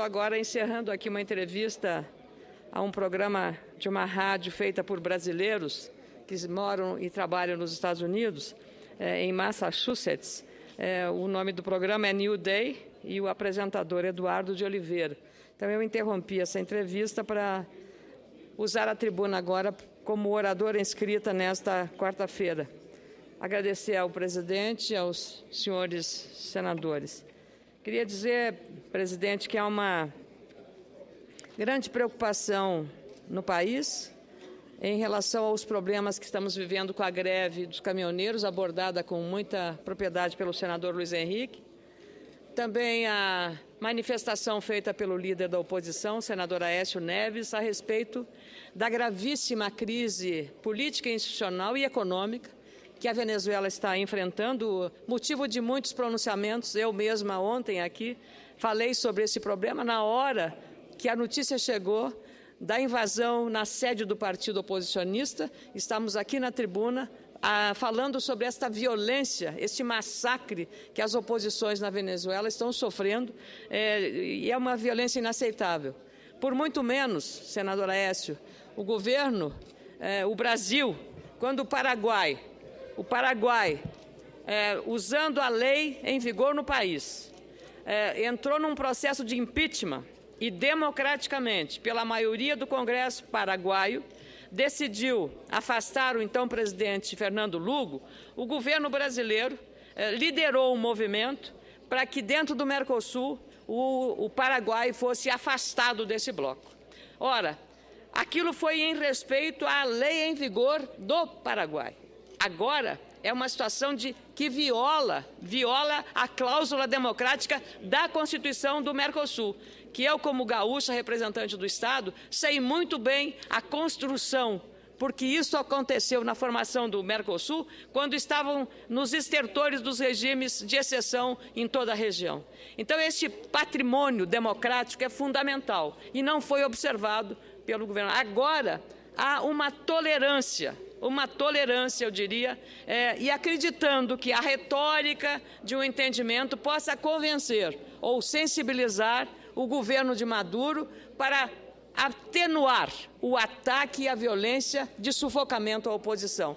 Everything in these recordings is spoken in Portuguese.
Agora encerrando aqui uma entrevista a um programa de uma rádio feita por brasileiros que moram e trabalham nos Estados Unidos, em Massachusetts. O nome do programa é New Day e o apresentador Eduardo de Oliveira. Então eu interrompi essa entrevista para usar a tribuna agora como oradora inscrita nesta quarta-feira. Agradecer ao presidente e aos senhores senadores. Queria dizer, presidente, que há uma grande preocupação no país em relação aos problemas que estamos vivendo com a greve dos caminhoneiros, abordada com muita propriedade pelo senador Luiz Henrique. Também a manifestação feita pelo líder da oposição, o senador Aécio Neves, a respeito da gravíssima crise política, institucional e econômica que a Venezuela está enfrentando, motivo de muitos pronunciamentos. Eu mesma ontem aqui falei sobre esse problema na hora que a notícia chegou da invasão na sede do partido oposicionista. Estamos aqui na tribuna falando sobre esta violência, este massacre que as oposições na Venezuela estão sofrendo, e é uma violência inaceitável. Por muito menos, senador Aécio, o governo, o Brasil, quando o Paraguai, usando a lei em vigor no país, entrou num processo de impeachment e democraticamente, pela maioria do Congresso paraguaio, decidiu afastar o então presidente Fernando Lugo, o governo brasileiro liderou um movimento para que dentro do Mercosul o Paraguai fosse afastado desse bloco. Ora, aquilo foi em respeito à lei em vigor do Paraguai. Agora é uma situação que viola a cláusula democrática da Constituição do Mercosul, que eu, como gaúcha, representante do Estado, sei muito bem a construção, porque isso aconteceu na formação do Mercosul, quando estavam nos estertores dos regimes de exceção em toda a região. Então, este patrimônio democrático é fundamental e não foi observado pelo governo. Agora, há uma tolerância, eu diria, e acreditando que a retórica de um entendimento possa convencer ou sensibilizar o governo de Maduro para atenuar o ataque e a violência de sufocamento à oposição.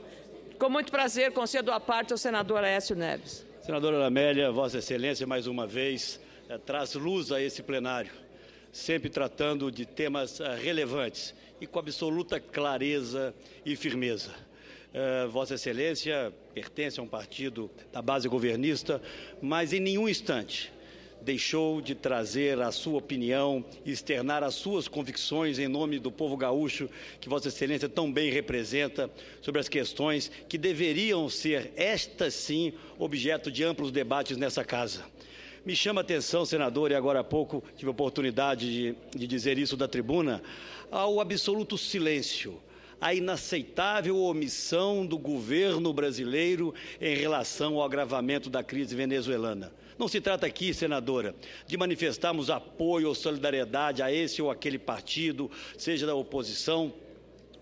Com muito prazer, concedo a parte ao senador Aécio Neves. Senadora Amélia, Vossa Excelência, mais uma vez, traz luz a esse plenário, sempre tratando de temas relevantes e com absoluta clareza e firmeza. Vossa Excelência pertence a um partido da base governista, mas em nenhum instante deixou de trazer a sua opinião e externar as suas convicções em nome do povo gaúcho, que Vossa Excelência tão bem representa, sobre as questões que deveriam ser, estas sim, objeto de amplos debates nessa casa. Me chama a atenção, senador, e agora há pouco tive a oportunidade de dizer isso da tribuna, ao absoluto silêncio, a inaceitável omissão do governo brasileiro em relação ao agravamento da crise venezuelana. Não se trata aqui, senadora, de manifestarmos apoio ou solidariedade a esse ou aquele partido, seja da oposição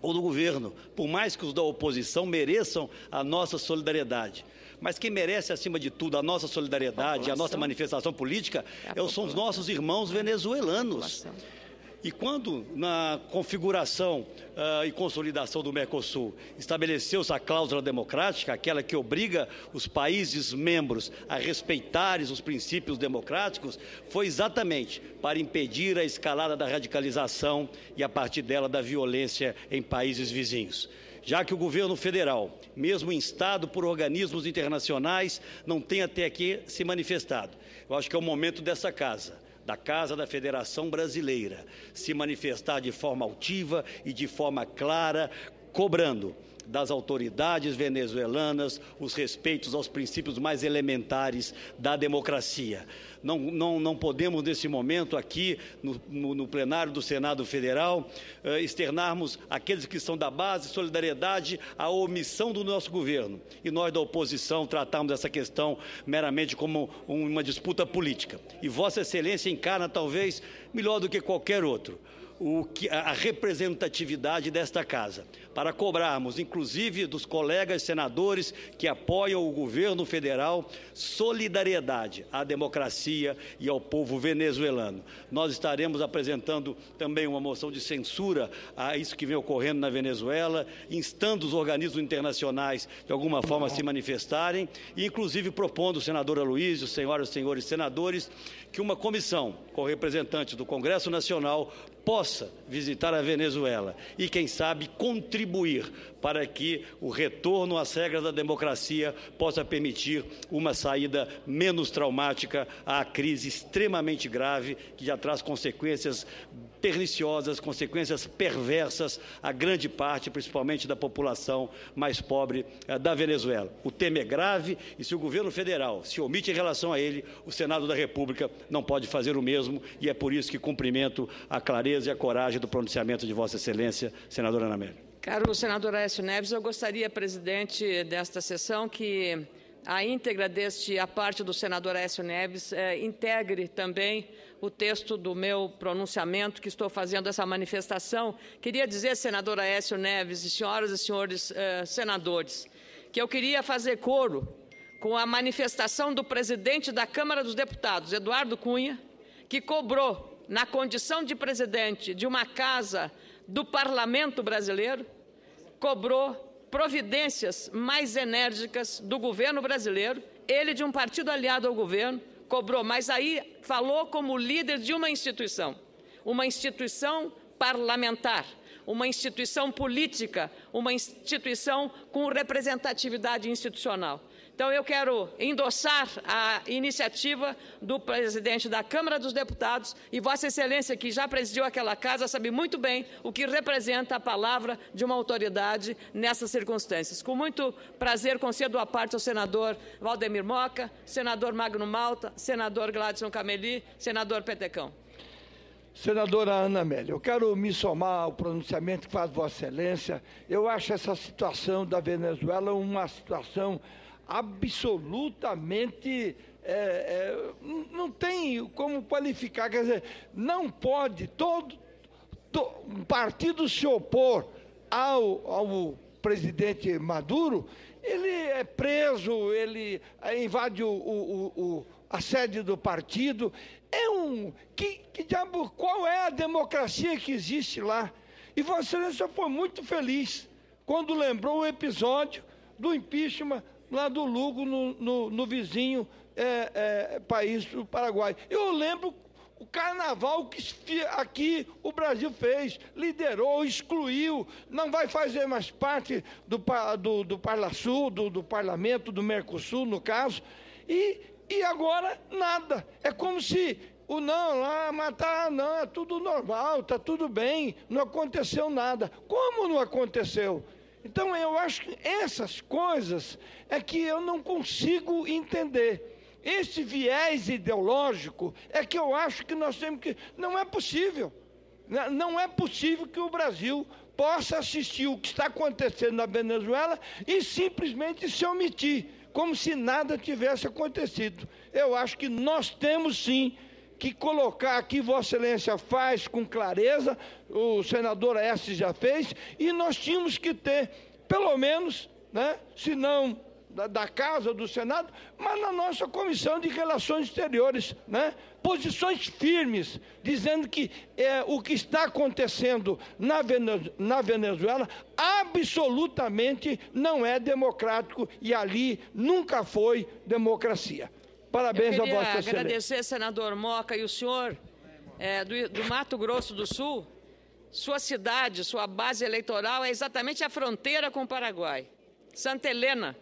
ou do governo, por mais que os da oposição mereçam a nossa solidariedade. Mas quem merece, acima de tudo, a nossa solidariedade, a nossa manifestação política, são os nossos irmãos venezuelanos. E quando, na configuração e consolidação do Mercosul, estabeleceu-se a cláusula democrática, aquela que obriga os países membros a respeitarem os princípios democráticos, foi exatamente para impedir a escalada da radicalização e, a partir dela, da violência em países vizinhos. Já que o governo federal, mesmo instado por organismos internacionais, não tem até aqui se manifestado. Eu acho que é o momento dessa casa, da Casa da Federação Brasileira, se manifestar de forma altiva e de forma clara, cobrando das autoridades venezuelanas os respeitos aos princípios mais elementares da democracia. Não podemos, nesse momento, aqui no plenário do Senado Federal, externarmos aqueles que são da base, solidariedade à omissão do nosso governo. E nós, da oposição, tratamos essa questão meramente como uma disputa política. E Vossa Excelência encarna, talvez, melhor do que qualquer outro, a representatividade desta Casa, para cobrarmos, inclusive dos colegas senadores que apoiam o governo federal, solidariedade à democracia e ao povo venezuelano. Nós estaremos apresentando também uma moção de censura a isso que vem ocorrendo na Venezuela, instando os organismos internacionais de alguma forma a se manifestarem e, inclusive, propondo, senador Aloysio, senhoras e senhores senadores, que uma comissão com representantes do Congresso Nacional possa visitar a Venezuela e, quem sabe, contribuir para que o retorno às regras da democracia possa permitir uma saída menos traumática à crise extremamente grave que já traz consequências perniciosas, consequências perversas a grande parte, principalmente da população mais pobre da Venezuela. O tema é grave e, se o governo federal se omite em relação a ele, o Senado da República não pode fazer o mesmo, e é por isso que cumprimento a clareza e a coragem do pronunciamento de Vossa Excelência, senadora Ana Amélia. Caro senador Aécio Neves, eu gostaria, presidente, desta sessão, que a íntegra a parte do senador Aécio Neves integre também o texto do meu pronunciamento, que estou fazendo essa manifestação. Queria dizer, senador Aécio Neves e senhoras e senhores senadores, que eu queria fazer coro com a manifestação do presidente da Câmara dos Deputados, Eduardo Cunha, que cobrou, na condição de presidente de uma casa do Parlamento brasileiro, cobrou providências mais enérgicas do governo brasileiro, ele de um partido aliado ao governo, cobrou, mas aí falou como líder de uma instituição parlamentar, uma instituição política, uma instituição com representatividade institucional. Então, eu quero endossar a iniciativa do presidente da Câmara dos Deputados e Vossa Excelência, que já presidiu aquela casa, sabe muito bem o que representa a palavra de uma autoridade nessas circunstâncias. Com muito prazer, concedo a parte ao senador Valdemir Moca, senador Magno Malta, senador Gladson Cameli, senador Petecão. Senadora Ana Amélia, eu quero me somar ao pronunciamento que faz Vossa Excelência. Eu acho essa situação da Venezuela uma situação absolutamente, não tem como qualificar, quer dizer, não pode um partido se opor ao presidente Maduro, ele é preso, ele invade a sede do partido. Que diabo, qual é a democracia que existe lá? E Vossa Excelência foi muito feliz quando lembrou o episódio do impeachment lá do Lugo, no vizinho país do Paraguai. Eu lembro o carnaval que aqui o Brasil fez, liderou, excluiu, não vai fazer mais parte do Parlasul, do Parlamento, do Mercosul, no caso, e agora nada. É como se não, é tudo normal, está tudo bem, não aconteceu nada. Como não aconteceu? Então, eu acho que essas coisas é que eu não consigo entender. Esse viés ideológico é que eu acho que nós temos que... Não é possível. Não é possível que o Brasil possa assistir o que está acontecendo na Venezuela e simplesmente se omitir, como se nada tivesse acontecido. Eu acho que nós temos, sim, que colocar aqui, Vossa Excelência faz com clareza, o senador Aécio já fez, e nós tínhamos que ter, pelo menos, se não da Casa, do Senado, mas na nossa Comissão de Relações Exteriores, posições firmes, dizendo que o que está acontecendo na Venezuela absolutamente não é democrático e ali nunca foi democracia. Parabéns a Vossa Excelência. Eu queria agradecer, senador Moca, e o senhor do Mato Grosso do Sul, sua cidade, sua base eleitoral é exatamente a fronteira com o Paraguai, Santa Helena.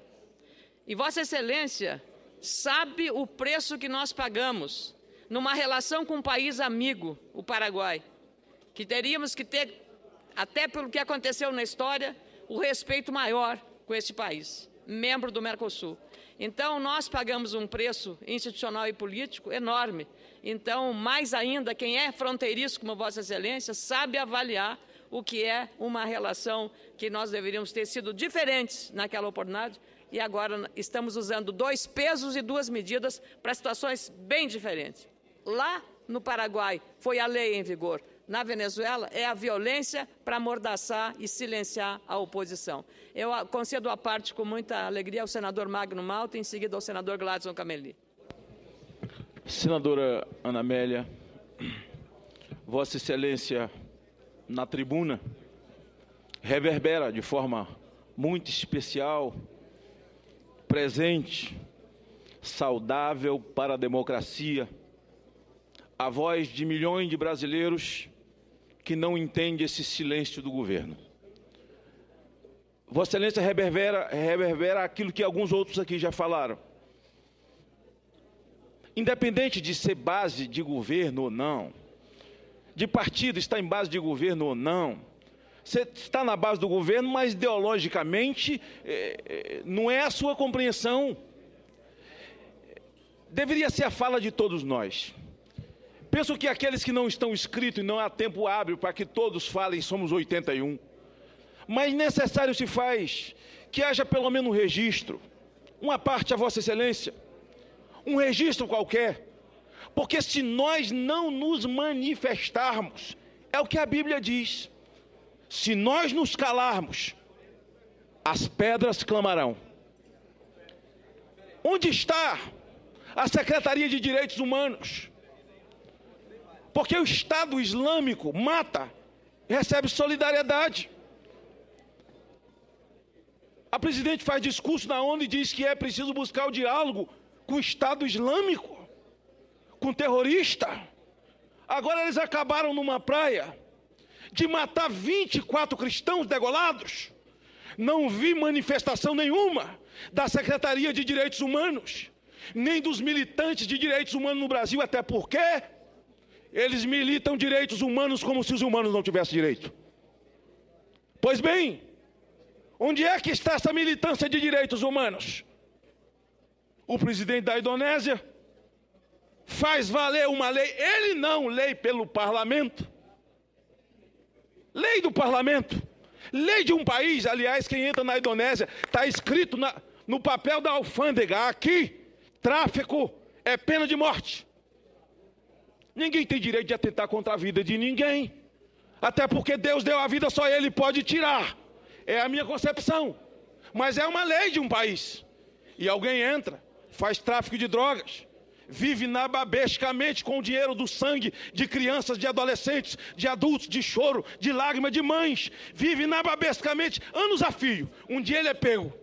E Vossa Excelência sabe o preço que nós pagamos numa relação com um país amigo, o Paraguai, que teríamos que ter, até pelo que aconteceu na história, o respeito maior com este país, membro do Mercosul. Então, nós pagamos um preço institucional e político enorme. Então, mais ainda, quem é fronteiriço, como Vossa Excelência, sabe avaliar o que é uma relação que nós deveríamos ter sido diferentes naquela oportunidade, e agora estamos usando 2 pesos e 2 medidas para situações bem diferentes. Lá no Paraguai foi a lei em vigor, na Venezuela é a violência para amordaçar e silenciar a oposição. Eu concedo a parte com muita alegria ao senador Magno Malta e em seguida ao senador Gladson Cameli. Senadora Ana Amélia, Vossa Excelência na tribuna reverbera de forma muito especial, presente, saudável para a democracia, a voz de milhões de brasileiros que não entendem esse silêncio do governo. Vossa Excelência reverbera aquilo que alguns outros aqui já falaram. Independente de ser base de governo ou não, de partido estar em base de governo ou não, você está na base do governo, mas ideologicamente não é a sua compreensão. Deveria ser a fala de todos nós. Penso que aqueles que não estão inscritos e não há tempo hábil para que todos falem, somos 81. Mas necessário se faz que haja pelo menos um registro, uma parte a Vossa Excelência, um registro qualquer, porque se nós não nos manifestarmos, é o que a Bíblia diz, se nós nos calarmos, as pedras clamarão. Onde está a Secretaria de Direitos Humanos? Porque o Estado Islâmico mata, recebe solidariedade. A presidente faz discurso na ONU e diz que é preciso buscar o diálogo com o Estado Islâmico, com terrorista. Agora eles acabaram numa praia de matar 24 cristãos degolados. Não vi manifestação nenhuma da Secretaria de Direitos Humanos, nem dos militantes de direitos humanos no Brasil, até porque eles militam direitos humanos como se os humanos não tivessem direito. Pois bem, onde é que está essa militância de direitos humanos? O presidente da Indonésia faz valer uma lei, ele não, lei pelo parlamento, lei do parlamento, lei de um país. Aliás, quem entra na Indonésia, está escrito no papel da alfândega, aqui, tráfico é pena de morte. Ninguém tem direito de atentar contra a vida de ninguém, até porque Deus deu a vida, só Ele pode tirar. É a minha concepção, mas é uma lei de um país. E alguém entra, faz tráfico de drogas, vive nababescamente com o dinheiro do sangue de crianças, de adolescentes, de adultos, de choro, de lágrima de mães, vive nababescamente, anos a fio. Um dia ele é pego,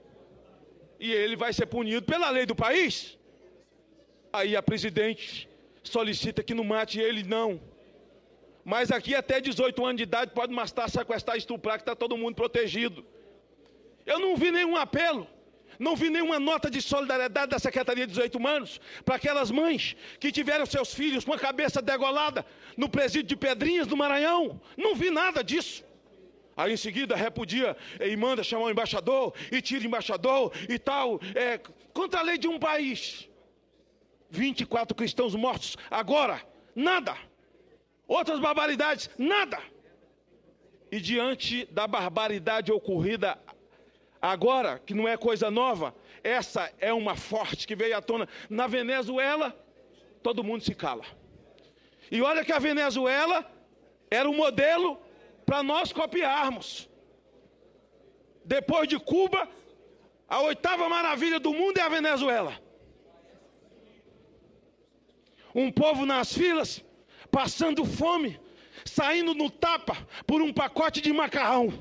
e ele vai ser punido pela lei do país. Aí a presidente solicita que não mate ele, não. Mas aqui até 18 anos de idade pode matar, sequestrar, estuprar, que está todo mundo protegido. Eu não vi nenhum apelo, não vi nenhuma nota de solidariedade da Secretaria de Direitos Humanos para aquelas mães que tiveram seus filhos com a cabeça degolada no presídio de Pedrinhas, no Maranhão. Não vi nada disso. Aí em seguida repudia e manda chamar o embaixador e tira o embaixador e tal, contra a lei de um país. 24 cristãos mortos, agora, nada. Outras barbaridades, nada. E diante da barbaridade ocorrida agora, que não é coisa nova, essa é uma forte que veio à tona na Venezuela, todo mundo se cala. E olha que a Venezuela era um modelo para nós copiarmos. Depois de Cuba, a 8ª maravilha do mundo é a Venezuela. Um povo nas filas, passando fome, saindo no tapa por um pacote de macarrão.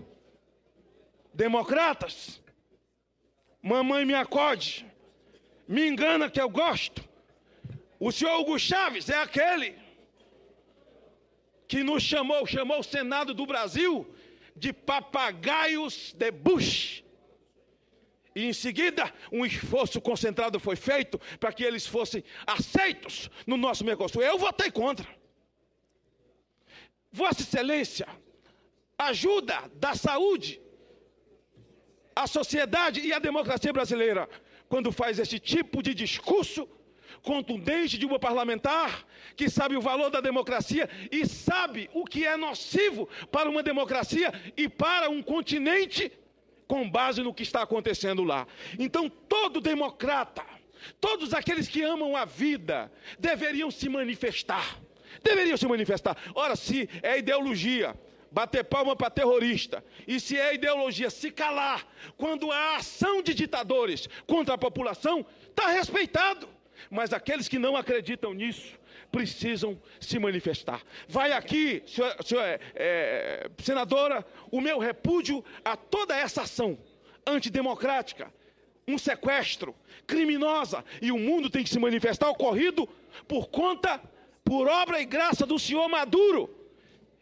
Democratas, mamãe me acode, me engana que eu gosto. O senhor Hugo Chávez é aquele que nos chamou o Senado do Brasil de papagaios de Bush. E em seguida, um esforço concentrado foi feito para que eles fossem aceitos no nosso Mercosul. Eu votei contra. Vossa Excelência, ajuda da saúde, a sociedade e a democracia brasileira, quando faz esse tipo de discurso contundente de uma parlamentar que sabe o valor da democracia e sabe o que é nocivo para uma democracia e para um continente, com base no que está acontecendo lá. Então, todo democrata, todos aqueles que amam a vida, deveriam se manifestar, Deveriam se manifestar. Ora, se é ideologia bater palma para terrorista, e se é ideologia se calar quando há ação de ditadores contra a população, está respeitado. Mas aqueles que não acreditam nisso precisam se manifestar. Vai aqui, senadora, o meu repúdio a toda essa ação antidemocrática, um sequestro, criminosa, e o mundo tem que se manifestar ocorrido por obra e graça do senhor Maduro.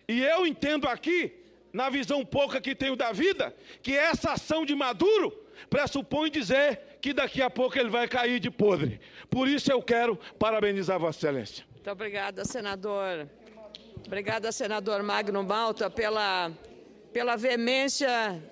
E eu entendo aqui, na visão pouca que tenho da vida, que essa ação de Maduro pressupõe dizer que daqui a pouco ele vai cair de podre. Por isso eu quero parabenizar Vossa Excelência. Muito obrigada, senador. Obrigada, senador Magno Malta, pela veemência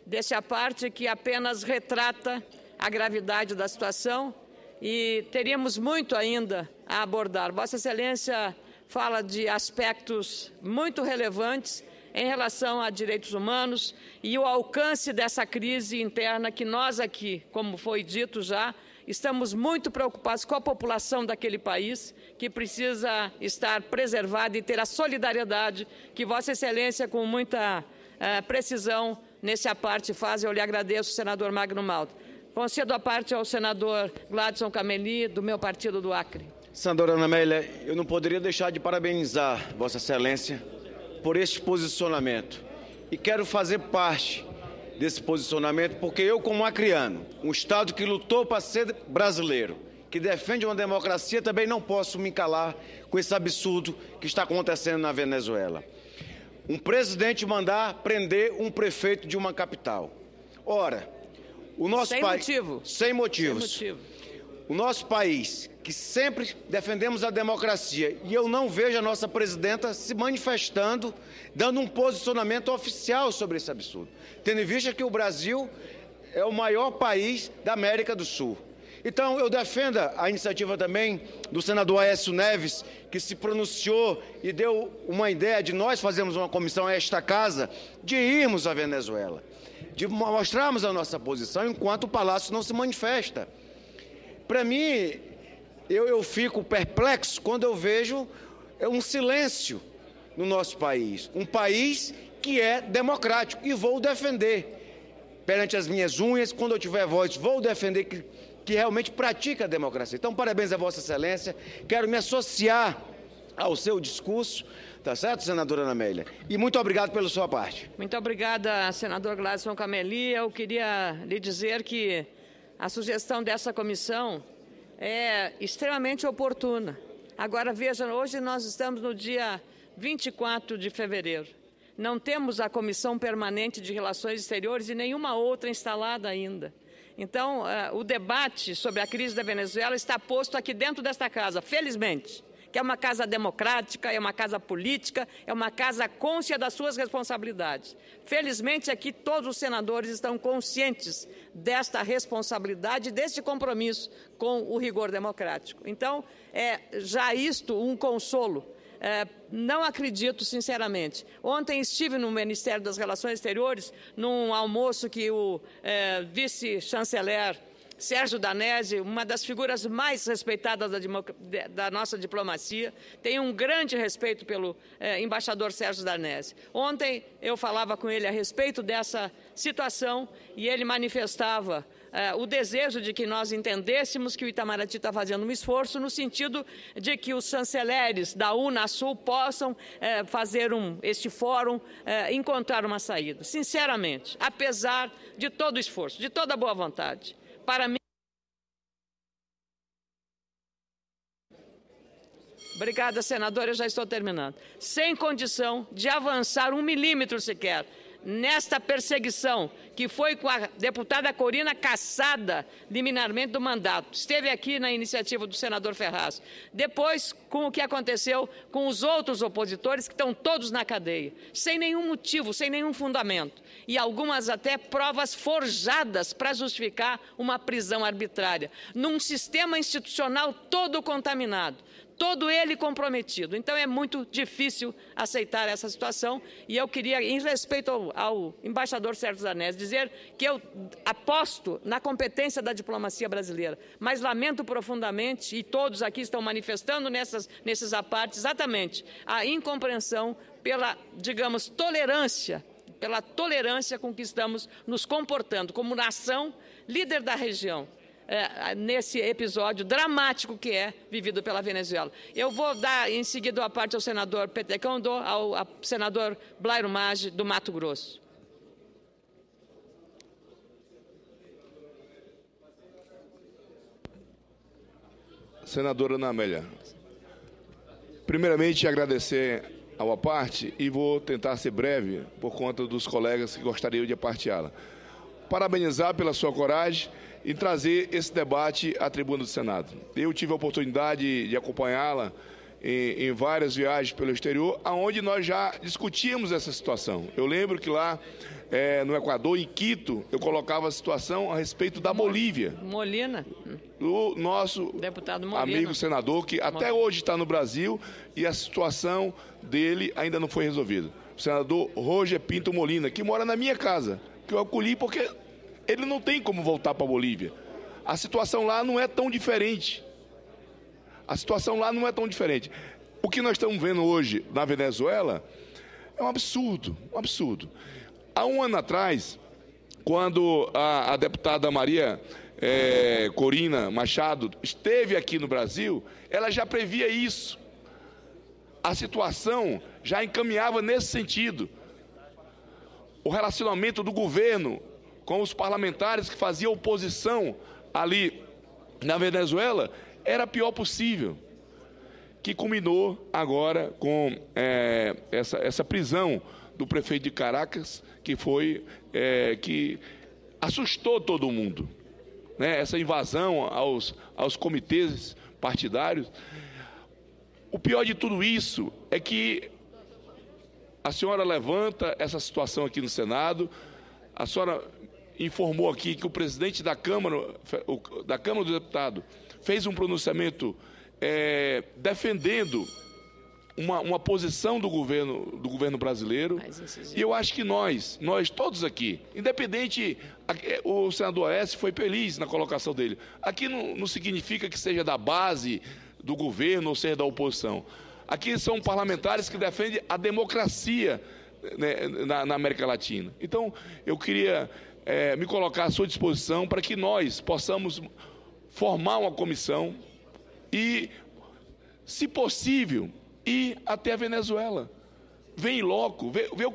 dessa parte que apenas retrata a gravidade da situação, e teríamos muito ainda a abordar. Vossa Excelência fala de aspectos muito relevantes em relação a direitos humanos e o alcance dessa crise interna que nós aqui, como foi dito já, estamos muito preocupados com a população daquele país, que precisa estar preservada e ter a solidariedade que Vossa Excelência, com muita precisão, nessa parte faz. Eu lhe agradeço, senador Magno Malta. Concedo a parte ao senador Gladson Cameli, do meu partido do Acre. Senadora Ana Amélia, eu não poderia deixar de parabenizar Vossa Excelência por este posicionamento. E quero fazer parte desse posicionamento porque eu, como acreano, um Estado que lutou para ser brasileiro, que defende uma democracia, também não posso me calar com esse absurdo que está acontecendo na Venezuela. Um presidente mandar prender um prefeito de uma capital. Ora, o nosso país... Sem motivos. O nosso país, que sempre defendemos a democracia, e eu não vejo a nossa presidenta se manifestando, dando um posicionamento oficial sobre esse absurdo, tendo em vista que o Brasil é o maior país da América do Sul. Então, eu defendo a iniciativa também do senador Aécio Neves, que se pronunciou e deu uma ideia de nós fazermos uma comissão a esta casa, de irmos à Venezuela, de mostrarmos a nossa posição enquanto o Palácio não se manifesta. Para mim, eu fico perplexo quando eu vejo um silêncio no nosso país. Um país que é democrático, e vou defender perante as minhas unhas, quando eu tiver voz, vou defender que realmente pratica a democracia. Então, parabéns a Vossa Excelência, quero me associar ao seu discurso, tá certo, senadora Ana Amélia? E muito obrigado pela sua parte. Muito obrigada, senador Gladson Cameli. Eu queria lhe dizer que a sugestão dessa comissão é extremamente oportuna. Agora, veja, hoje nós estamos no dia 24 de fevereiro. Não temos a Comissão Permanente de Relações Exteriores e nenhuma outra instalada ainda. Então, o debate sobre a crise da Venezuela está posto aqui dentro desta casa, felizmente, que é uma casa democrática, é uma casa política, é uma casa cônscia das suas responsabilidades. Felizmente, aqui todos os senadores estão conscientes desta responsabilidade, deste compromisso com o rigor democrático. Então, já isto um consolo. Não acredito, sinceramente. Ontem estive no Ministério das Relações Exteriores, num almoço que o vice-chanceler Sérgio Danesi, uma das figuras mais respeitadas da nossa diplomacia, tem um grande respeito pelo embaixador Sérgio Danesi. Ontem eu falava com ele a respeito dessa situação e ele manifestava o desejo de que nós entendêssemos que o Itamaraty está fazendo um esforço no sentido de que os chanceleres da Unasul possam fazer este fórum, encontrar uma saída. Sinceramente, apesar de todo o esforço, de toda a boa vontade, para mim... Obrigada, senadora, eu já estou terminando. Sem condição de avançar 1 milímetro sequer nesta perseguição que foi com a deputada Corina cassada liminarmente do mandato. Esteve aqui na iniciativa do senador Ferraz. Depois, com o que aconteceu com os outros opositores, que estão todos na cadeia, sem nenhum motivo, sem nenhum fundamento. E algumas até provas forjadas para justificar uma prisão arbitrária. Num sistema institucional todo contaminado, todo ele comprometido. Então, é muito difícil aceitar essa situação. E eu queria, em respeito ao embaixador Sérgio Danese, dizer que eu aposto na competência da diplomacia brasileira, mas lamento profundamente, e todos aqui estão manifestando nesses apartes, exatamente a incompreensão pela, digamos, tolerância com que estamos nos comportando como nação líder da região, nesse episódio dramático que é vivido pela Venezuela. Eu vou dar em seguida a parte ao senador Petecão, dou ao senador Blairo Maggi, do Mato Grosso. Senadora Ana Amélia, primeiramente agradecer ao aparte e vou tentar ser breve por conta dos colegas que gostariam de aparteá-la. Parabenizar pela sua coragem e trazer esse debate à tribuna do Senado. Eu tive a oportunidade de acompanhá-la em várias viagens pelo exterior, onde nós já discutíamos essa situação. Eu lembro que lá no Equador, em Quito, eu colocava a situação a respeito da Bolívia. Molina. O nosso deputado Molina, amigo senador, que até hoje está no Brasil e a situação dele ainda não foi resolvida. O senador Roger Pinto Molina, que mora na minha casa, que eu acolhi porque ele não tem como voltar para a Bolívia. A situação lá não é tão diferente. O que nós estamos vendo hoje na Venezuela é um absurdo, Há um ano atrás, quando a deputada Maria Corina Machado esteve aqui no Brasil, ela já previa isso. A situação já encaminhava nesse sentido. O relacionamento do governo com os parlamentares que faziam oposição ali na Venezuela era a pior possível, que culminou agora com essa prisão do prefeito de Caracas, que que assustou todo mundo, né? Essa invasão aos comitês partidários. O pior de tudo isso é que a senhora levanta essa situação aqui no Senado, a senhora informou aqui que o presidente da Câmara dos Deputados fez um pronunciamento defendendo uma posição do governo brasileiro. E eu acho que nós todos aqui, independente, o senador Aécio foi feliz na colocação dele. Aqui não significa que seja da base do governo ou seja da oposição. Aqui são parlamentares que defendem a democracia, né, na América Latina. Então, eu queria me colocar à sua disposição para que nós possamos formar uma comissão e, se possível, ir até a Venezuela. Vem logo, ver o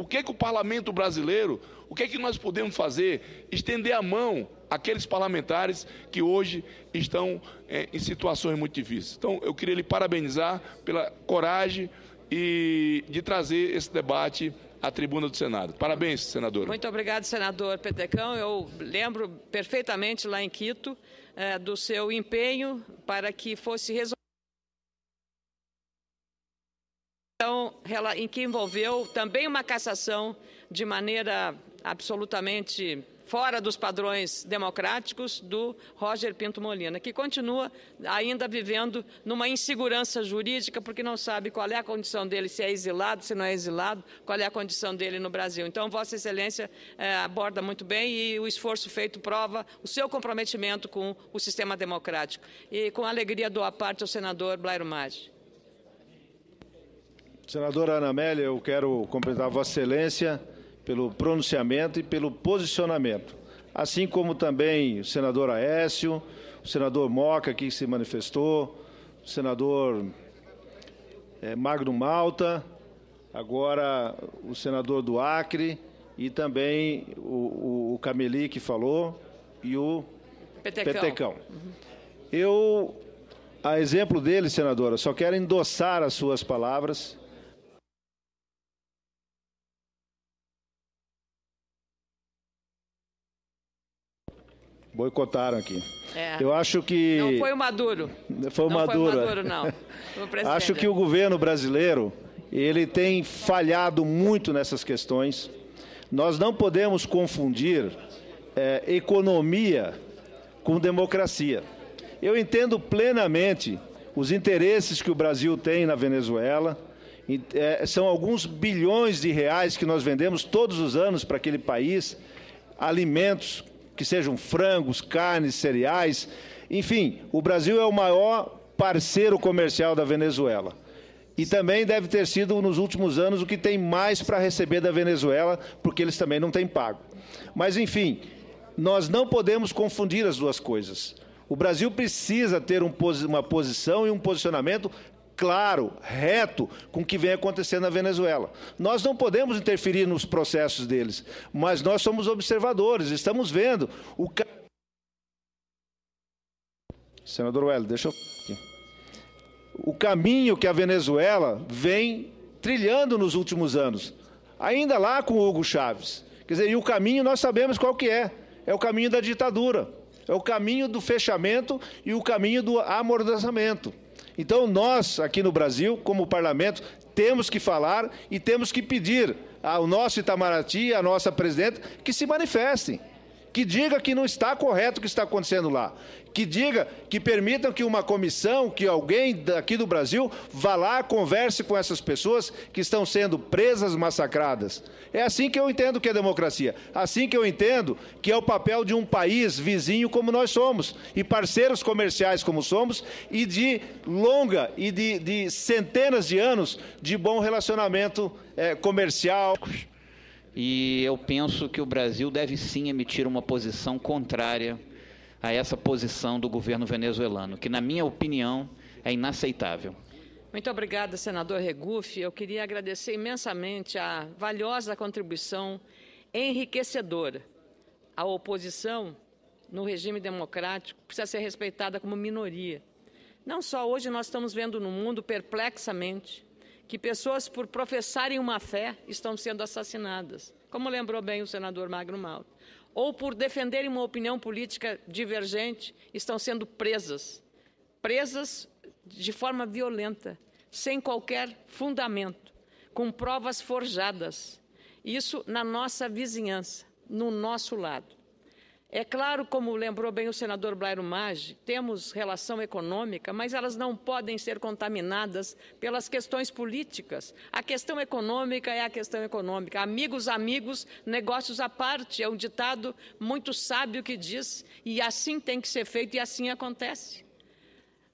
que o parlamento brasileiro, o que nós podemos fazer, estender a mão àqueles parlamentares que hoje estão em situações muito difíceis. Então, eu queria lhe parabenizar pela coragem e de trazer esse debate à tribuna do Senado. Parabéns, senadora. Muito obrigado, senador Petecão. Eu lembro perfeitamente lá em Quito do seu empenho para que fosse resolvido. Em que envolveu também uma cassação de maneira absolutamente fora dos padrões democráticos do Roger Pinto Molina, que continua ainda vivendo numa insegurança jurídica, porque não sabe qual é a condição dele, se é exilado, se não é exilado, qual é a condição dele no Brasil. Então, Vossa Excelência aborda muito bem e o esforço feito prova o seu comprometimento com o sistema democrático. E com alegria dou a parte ao senador Blairo Maggi. Senadora Ana Amélia, eu quero cumprimentar Vossa Excelência pelo pronunciamento e pelo posicionamento, assim como também o senador Aécio, o senador Moca, que se manifestou, o senador Magno Malta, agora o senador do Acre e também o Cameli, que falou, e o Petecão. Eu, a exemplo dele, senadora, só quero endossar as suas palavras. Boicotaram aqui. Eu acho que... Não foi o Maduro. Foi o Maduro. Foi o Maduro, não. Acho que o governo brasileiro, ele tem falhado muito nessas questões. Nós não podemos confundir economia com democracia. Eu entendo plenamente os interesses que o Brasil tem na Venezuela. São alguns bilhões de reais que nós vendemos todos os anos para aquele país, alimentos que sejam frangos, carnes, cereais, enfim, o Brasil é o maior parceiro comercial da Venezuela. E também deve ter sido, nos últimos anos, o que tem mais para receber da Venezuela, porque eles também não têm pago. Mas, enfim, nós não podemos confundir as duas coisas. O Brasil precisa ter uma posição e um posicionamento claro, reto, com o que vem acontecendo na Venezuela. Nós não podemos interferir nos processos deles, mas nós somos observadores, estamos vendo o... Senador Wellington, deixa eu... O caminho que a Venezuela vem trilhando nos últimos anos, ainda lá com o Hugo Chávez. Quer dizer, e o caminho nós sabemos qual que é o caminho da ditadura, é o caminho do fechamento e o caminho do amordaçamento. Então, nós, aqui no Brasil, como parlamento, temos que falar e temos que pedir ao nosso Itamaraty, à nossa presidenta, que se manifestem, que diga que não está correto o que está acontecendo lá, que diga, que permitam que uma comissão, que alguém daqui do Brasil vá lá, converse com essas pessoas que estão sendo presas, massacradas. É assim que eu entendo que é democracia, assim que eu entendo que é o papel de um país vizinho como nós somos, e parceiros comerciais como somos, e de longa e de centenas de anos de bom relacionamento comercial. E eu penso que o Brasil deve sim emitir uma posição contrária a essa posição do governo venezuelano, que, na minha opinião, é inaceitável. Muito obrigada, senador Regufe. Eu queria agradecer imensamente a valiosa contribuição enriquecedora. A oposição, no regime democrático, precisa ser respeitada como minoria. Não só hoje nós estamos vendo no mundo, perplexamente, que pessoas, por professarem uma fé, estão sendo assassinadas, como lembrou bem o senador Magno Malta, ou por defenderem uma opinião política divergente, estão sendo presas de forma violenta, sem qualquer fundamento, com provas forjadas. Isso na nossa vizinhança, no nosso lado. É claro, como lembrou bem o senador Blairo Maggi, temos relação econômica, mas elas não podem ser contaminadas pelas questões políticas. A questão econômica é a questão econômica. Amigos, amigos, negócios à parte. É um ditado muito sábio que diz, e assim tem que ser feito, e assim acontece.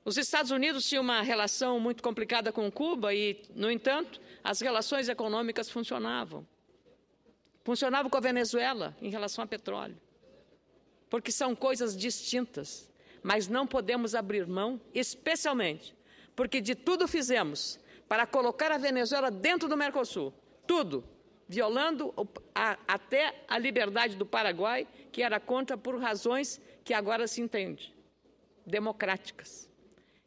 Os Estados Unidos tinham uma relação muito complicada com Cuba e, no entanto, as relações econômicas funcionavam. Funcionavam com a Venezuela em relação a petróleo. Porque são coisas distintas, mas não podemos abrir mão, especialmente porque de tudo fizemos para colocar a Venezuela dentro do Mercosul, tudo, violando até a liberdade do Paraguai, que era contra por razões que agora se entende, democráticas.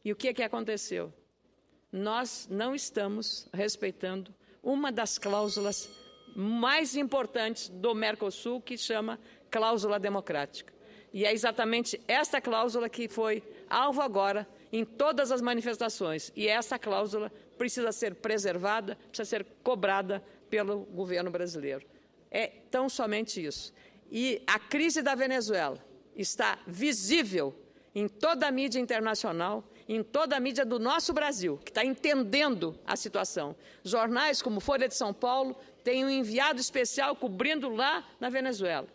E o que aconteceu? Nós não estamos respeitando uma das cláusulas mais importantes do Mercosul, que chama cláusula democrática. E é exatamente esta cláusula que foi alvo agora em todas as manifestações. E essa cláusula precisa ser preservada, precisa ser cobrada pelo governo brasileiro. É tão somente isso. E a crise da Venezuela está visível em toda a mídia internacional, em toda a mídia do nosso Brasil, que está entendendo a situação. Jornais como Folha de São Paulo têm um enviado especial cobrindo lá na Venezuela.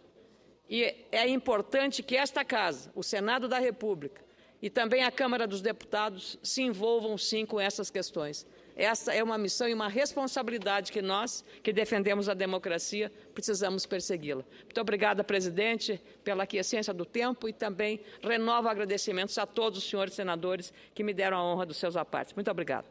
E é importante que esta Casa, o Senado da República e também a Câmara dos Deputados se envolvam, sim, com essas questões. Essa é uma missão e uma responsabilidade que nós, que defendemos a democracia, precisamos persegui-la. Muito obrigada, presidente, pela aquiescência do tempo e também renovo agradecimentos a todos os senhores senadores que me deram a honra dos seus apartes. Muito obrigada.